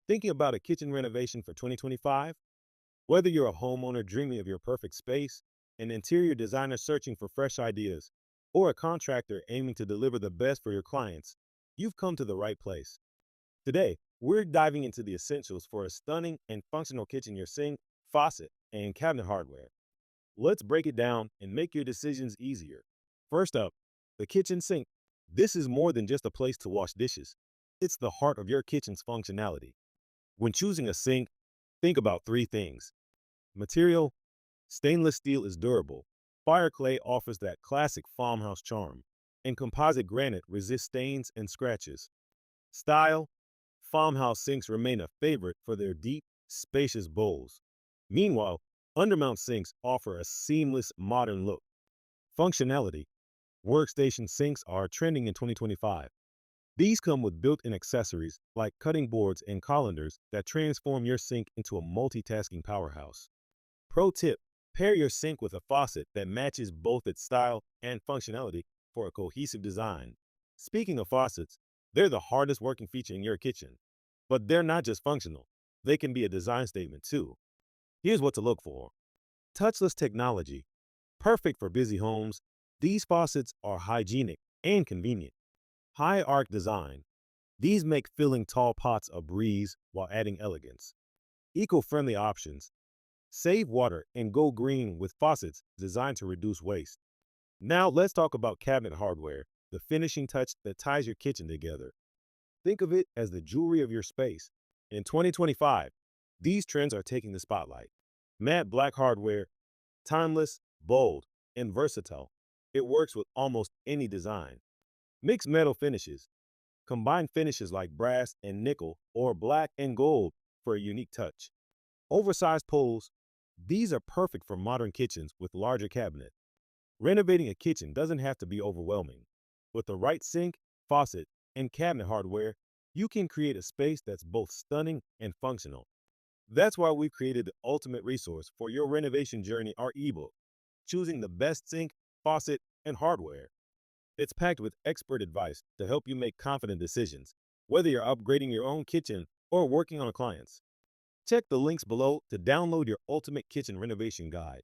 Thinking about a kitchen renovation for 2025? Whether you're a homeowner dreaming of your perfect space, an interior designer searching for fresh ideas, or a contractor aiming to deliver the best for your clients, you've come to the right place. Today, we're diving into the essentials for a stunning and functional kitchen: your sink, faucet, and cabinet hardware. Let's break it down and make your decisions easier. First up, the kitchen sink. This is more than just a place to wash dishes. It's the heart of your kitchen's functionality. When choosing a sink, think about three things. Material: stainless steel is durable. Fire clay offers that classic farmhouse charm. And composite granite resists stains and scratches. Style: farmhouse sinks remain a favorite for their deep, spacious bowls. Meanwhile, undermount sinks offer a seamless, modern look. Functionality: workstation sinks are trending in 2025. These come with built-in accessories like cutting boards and colanders that transform your sink into a multitasking powerhouse. Pro tip: pair your sink with a faucet that matches both its style and functionality for a cohesive design. Speaking of faucets, they're the hardest working feature in your kitchen. But they're not just functional, they can be a design statement too. Here's what to look for: touchless technology. Perfect for busy homes, these faucets are hygienic and convenient. High arc design. These make filling tall pots a breeze while adding elegance. Eco-friendly options. Save water and go green with faucets designed to reduce waste. Now let's talk about cabinet hardware, the finishing touch that ties your kitchen together. Think of it as the jewelry of your space. In 2025, these trends are taking the spotlight. Matte black hardware: timeless, bold, and versatile. It works with almost any design. Mixed metal finishes. Combine finishes like brass and nickel or black and gold for a unique touch. Oversized poles. These are perfect for modern kitchens with larger cabinets. Renovating a kitchen doesn't have to be overwhelming. With the right sink, faucet, and cabinet hardware, you can create a space that's both stunning and functional. That's why we've created the ultimate resource for your renovation journey, our ebook, Choosing the Best Sink, Faucet, and Hardware. It's packed with expert advice to help you make confident decisions, whether you're upgrading your own kitchen or working on a client's. Check the links below to download your ultimate kitchen renovation guide.